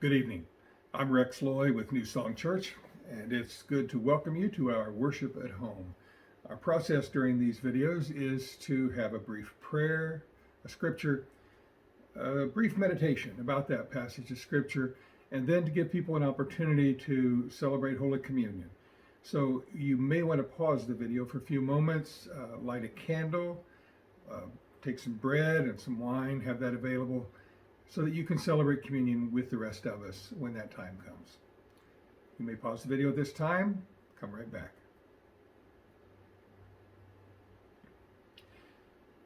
Good evening. I'm Rex Loy with New Song Church, and it's good to welcome you to our worship at home. Our process during these videos is to have a brief prayer, a scripture, a brief meditation about that passage of scripture, and then to give people an opportunity to celebrate Holy Communion. So you may want to pause the video for a few moments, light a candle, take some bread and some wine, have that available, so that you can celebrate communion with the rest of us when that time comes. You may pause the video at this time, come right back.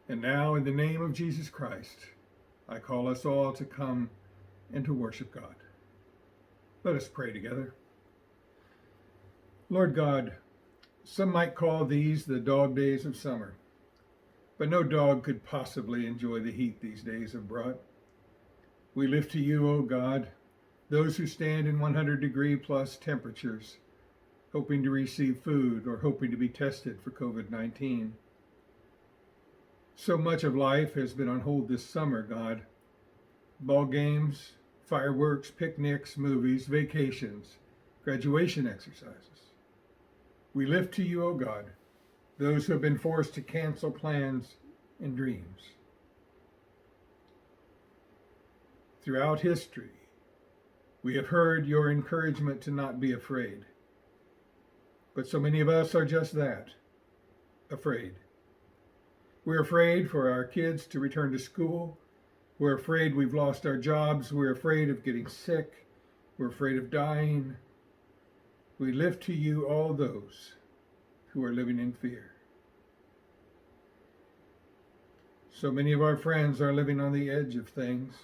And now, in the name of Jesus Christ, I call us all to come and to worship God. Let us pray together. Lord God, some might call these the dog days of summer, but no dog could possibly enjoy the heat these days have brought. We lift to you, O God, those who stand in 100-degree plus temperatures, hoping to receive food or hoping to be tested for COVID-19. So much of life has been on hold this summer, God. Ball games, fireworks, picnics, movies, vacations, graduation exercises. We lift to you, O God, those who have been forced to cancel plans and dreams. Throughout history, we have heard your encouragement to not be afraid. But so many of us are just that, afraid. We're afraid for our kids to return to school. We're afraid we've lost our jobs. We're afraid of getting sick. We're afraid of dying. We lift to you all those who are living in fear. So many of our friends are living on the edge of things.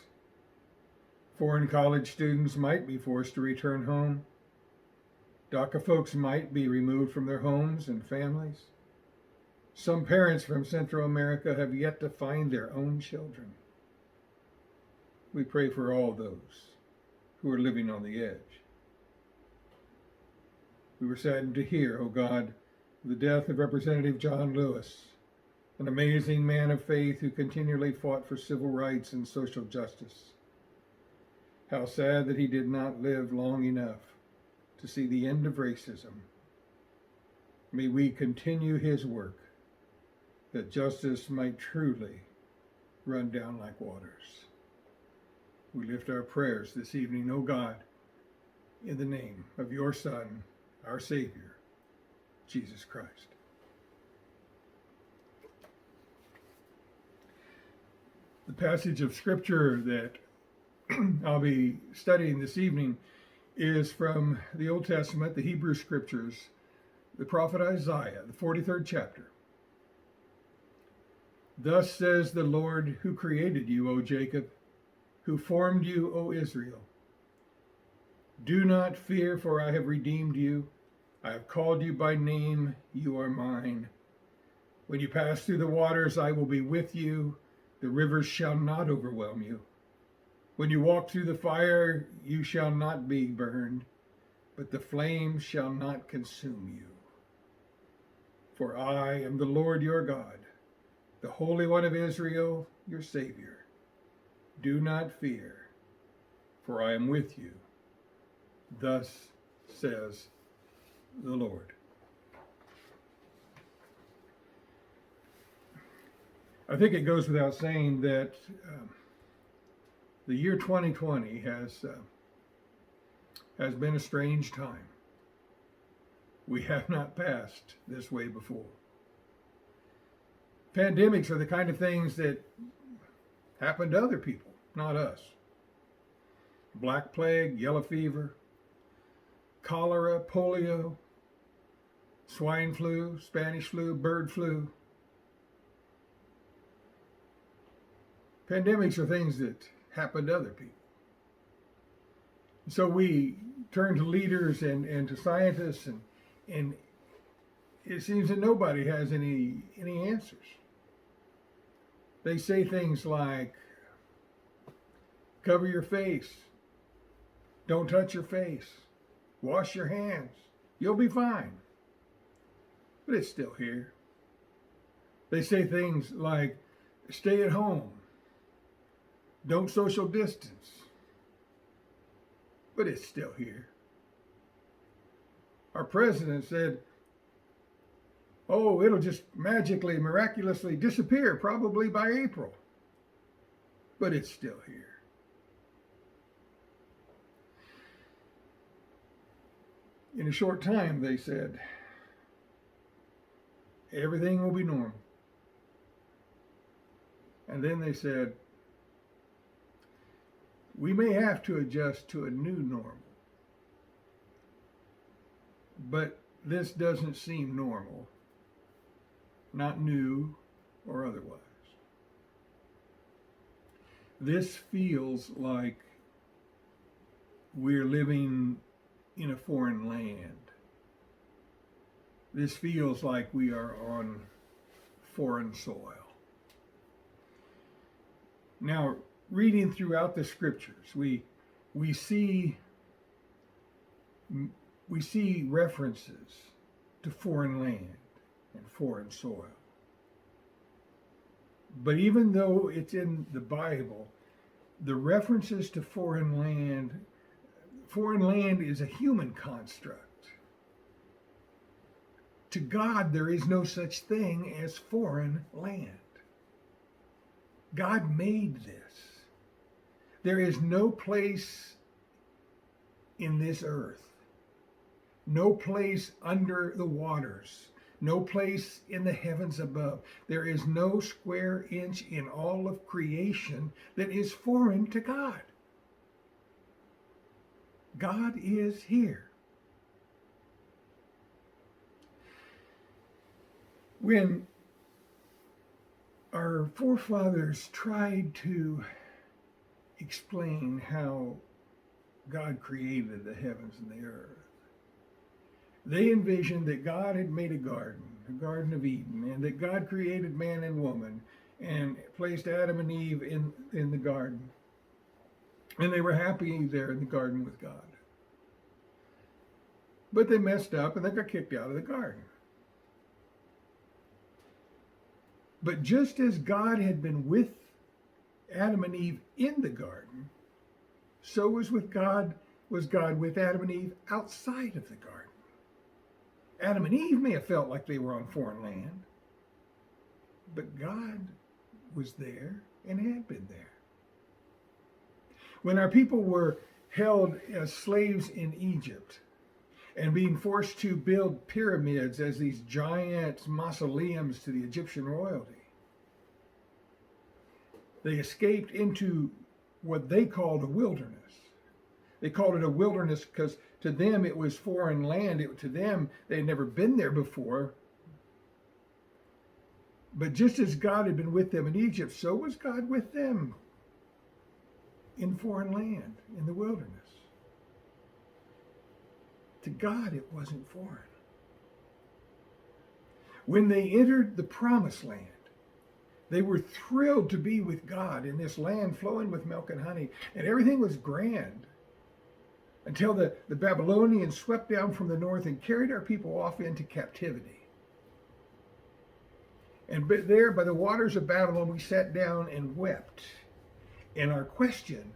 Foreign college students might be forced to return home. DACA folks might be removed from their homes and families. Some parents from Central America have yet to find their own children. We pray for all those who are living on the edge. We were saddened to hear, O God, the death of Representative John Lewis, an amazing man of faith who continually fought for civil rights and social justice. How sad that he did not live long enough to see the end of racism. May we continue his work, that justice might truly run down like waters. We lift our prayers this evening, O God, in the name of your Son, our Savior, Jesus Christ. The passage of Scripture that I'll be studying this evening is from the Old Testament, the Hebrew Scriptures, the prophet Isaiah, the 43rd chapter. Thus says the Lord who created you, O Jacob, who formed you, O Israel. Do not fear, for I have redeemed you. I have called you by name, you are mine. When you pass through the waters, I will be with you. The rivers shall not overwhelm you. When you walk through the fire, you shall not be burned, but the flames shall not consume you. For I am the Lord your God, the Holy One of Israel, your Savior. Do not fear, for I am with you. Thus says the Lord. I think it goes without saying that the year 2020 has been a strange time. We have not passed this way before. Pandemics are the kind of things that happen to other people, not us. Black plague, yellow fever, cholera, polio, swine flu, Spanish flu, bird flu. Pandemics are things that happen to other people. So we turn to leaders and to scientists, and it seems that nobody has any answers. They say things like, cover your face, don't touch your face, wash your hands, you'll be fine. But it's still here. They say things like, stay at home, don't social distance. but it's still here. Our president said, oh, it'll just magically, miraculously disappear probably by April, but it's still here. In a short time, they said, everything will be normal. And then they said, we may have to adjust to a new normal, but this doesn't seem normal, not new or otherwise. This feels like we're living in a foreign land. This feels like we are on foreign soil. Now, reading throughout the scriptures, we see references to foreign land and foreign soil. But even though it's in the Bible, the references to foreign land is a human construct. To God, there is no such thing as foreign land. God made this. There is no place in this earth, no place under the waters, no place in the heavens above. There is no square inch in all of creation that is foreign to God. God is here. When our forefathers tried to explain how God created the heavens and the earth, they envisioned that God had made a Garden of Eden, and that God created man and woman and placed Adam and Eve in the garden. And they were happy there in the garden with God. But they messed up and they got kicked out of the garden. But just as God had been with Adam and Eve in the garden, so was God with Adam and Eve outside of the garden. Adam and Eve may have felt like they were on foreign land, but God was there and had been there. When our people were held as slaves in Egypt and being forced to build pyramids as these giant mausoleums to the Egyptian royalty, they escaped into what they called a wilderness. They called it a wilderness because to them it was foreign land. To them, they had never been there before. But just as God had been with them in Egypt, so was God with them in foreign land, in the wilderness. To God, it wasn't foreign. When they entered the promised land, they were thrilled to be with God in this land flowing with milk and honey, and everything was grand until the Babylonians swept down from the north and carried our people off into captivity. And there by the waters of Babylon, we sat down and wept. And our question,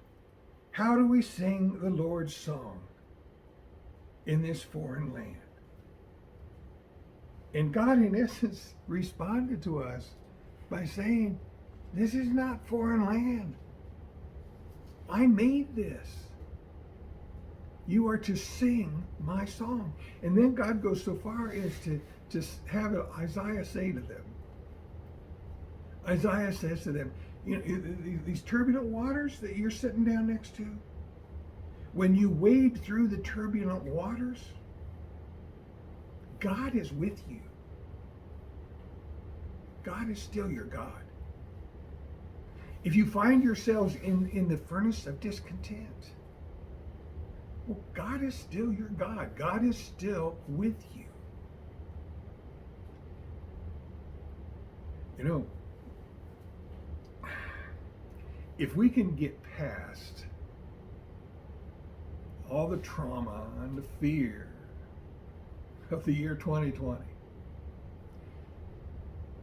how do we sing the Lord's song in this foreign land? And God, in essence, responded to us by saying, this is not foreign land. I made this. You are to sing my song. And then God goes so far as to have Isaiah say to them. Isaiah says to them, you know, these turbulent waters that you're sitting down next to, when you wade through the turbulent waters, God is with you. God is still your God. If you find yourselves in the furnace of discontent, well, God is still your God. God is still with you. You know, if we can get past all the trauma and the fear of the year 2020,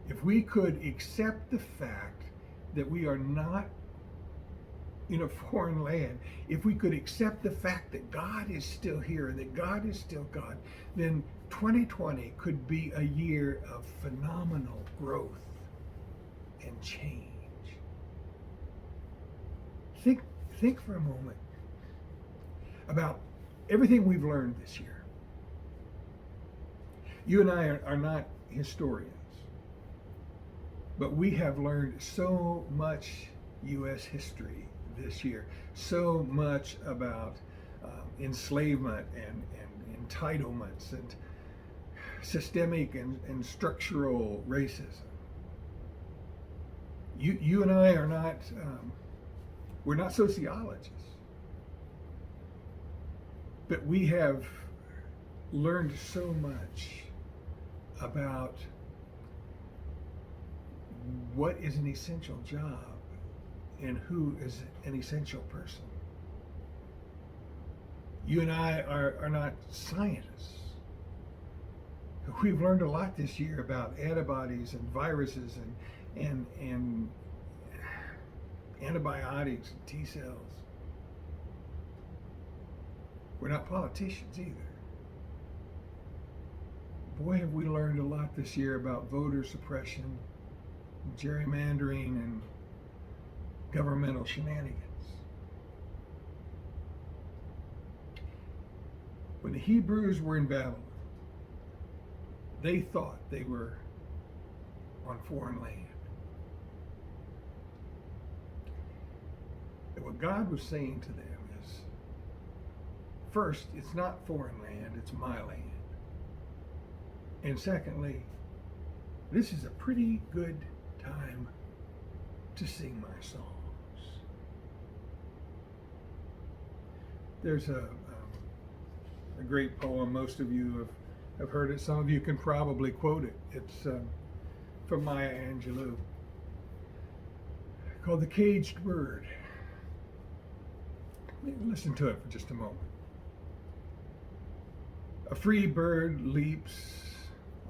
if we could accept the fact that we are not in a foreign land, if we could accept the fact that God is still here and that God is still God, then 2020 could be a year of phenomenal growth and change. Think, think for a moment about everything we've learned this year. You and I are not historians, but we have learned so much U.S. history this year, so much about enslavement and entitlements and systemic and structural racism. You and I are not, we're not sociologists, but we have learned so much about what is an essential job and who is an essential person. You and I are not scientists. We've learned a lot this year about antibodies and viruses and antibiotics and T cells. We're not politicians either. Boy, have we learned a lot this year about voter suppression, gerrymandering, and governmental shenanigans. When the Hebrews were in Babylon, they thought they were on foreign land. And what God was saying to them is, first, it's not foreign land, it's my land. And secondly, this is a pretty good time to sing my songs. There's a great poem, most of you have heard it, some of you can probably quote it. It's from Maya Angelou, called The Caged Bird. Listen to it for just a moment. A free bird leaps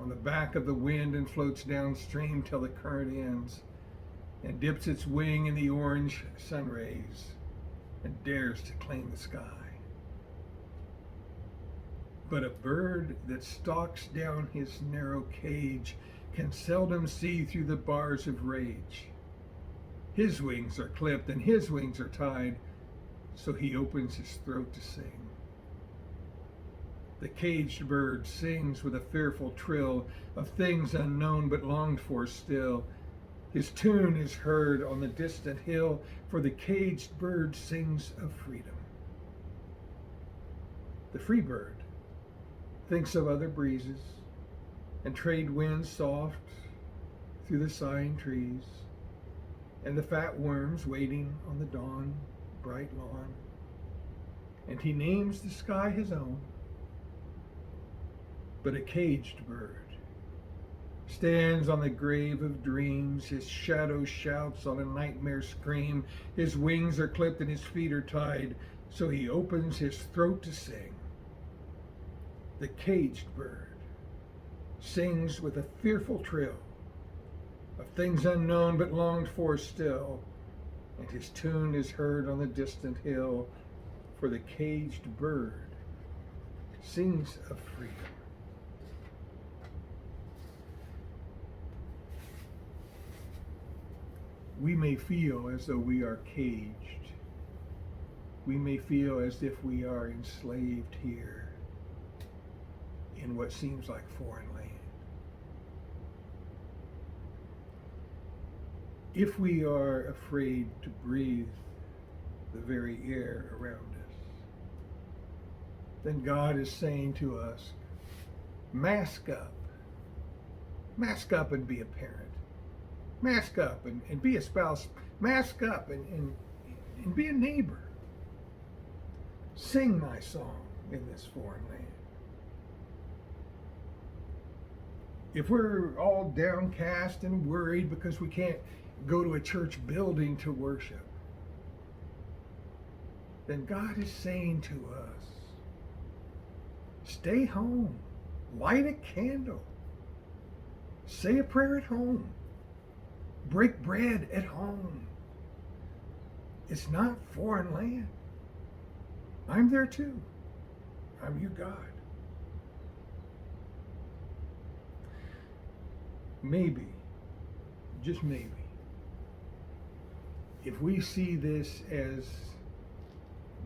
on the back of the wind and floats downstream till the current ends, and dips its wing in the orange sun rays and dares to claim the sky. But a bird that stalks down his narrow cage can seldom see through the bars of rage. His wings are clipped and his wings are tied, so he opens his throat to sing. The caged bird sings with a fearful trill of things unknown but longed for still. His tune is heard on the distant hill, for the caged bird sings of freedom. The free bird thinks of other breezes and trade winds soft through the sighing trees, and the fat worms waiting on the dawn bright lawn. And he names the sky his own. But a caged bird stands on the grave of dreams. His shadow shouts on a nightmare scream. His wings are clipped and his feet are tied, so he opens his throat to sing. The caged bird sings with a fearful trill of things unknown but longed for still, and his tune is heard on the distant hill, for the caged bird sings of freedom. We may feel as though we are caged. We may feel as if we are enslaved here in what seems like foreign land. If we are afraid to breathe the very air around us, then God is saying to us, mask up. Mask up and be a parent. Mask up and be a spouse. Mask up and be a neighbor. Sing my song in this foreign land. If we're all downcast and worried because we can't go to a church building to worship, then God is saying to us, stay home, light a candle, say a prayer at home, break bread at home, It's not foreign land. I'm there too. I'm your God. Maybe, just maybe, if we see this as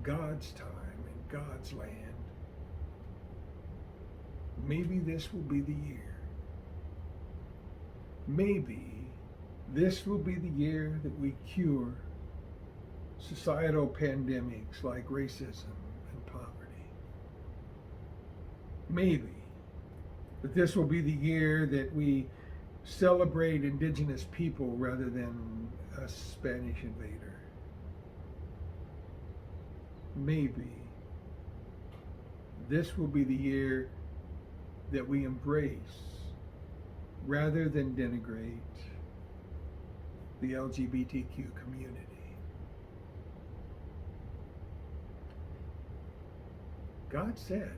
God's time and God's land, maybe this will be the year. Maybe this will be the year that we cure societal pandemics like racism and poverty. Maybe that this will be the year that we celebrate indigenous people rather than a Spanish invader. Maybe this will be the year that we embrace rather than denigrate the LGBTQ community. God said,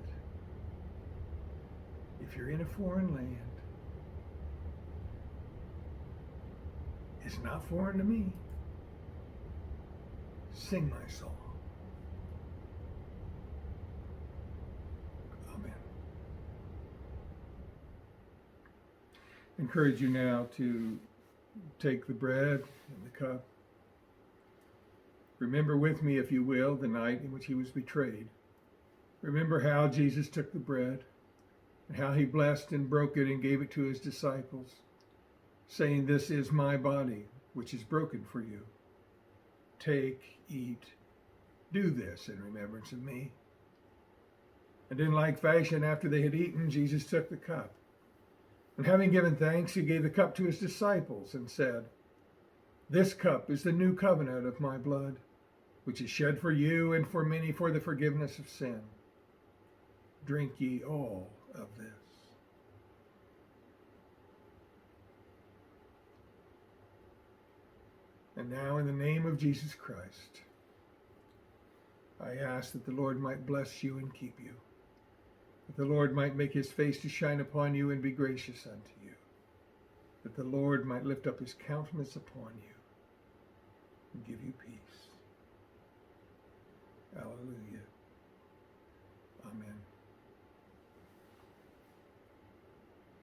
if you're in a foreign land, it's not foreign to me. Sing my song. Amen. I encourage you now to take the bread and the cup. Remember with me, if you will, the night in which he was betrayed. Remember how Jesus took the bread and how he blessed and broke it and gave it to his disciples, saying, "This is my body, which is broken for you. Take, eat, do this in remembrance of me." And in like fashion, after they had eaten, Jesus took the cup. And having given thanks, he gave the cup to his disciples and said, "This cup is the new covenant of my blood, which is shed for you and for many for the forgiveness of sin. Drink ye all of this." And now, in the name of Jesus Christ, I ask that the Lord might bless you and keep you, that the Lord might make his face to shine upon you and be gracious unto you, that the Lord might lift up his countenance upon you and give you peace. Hallelujah.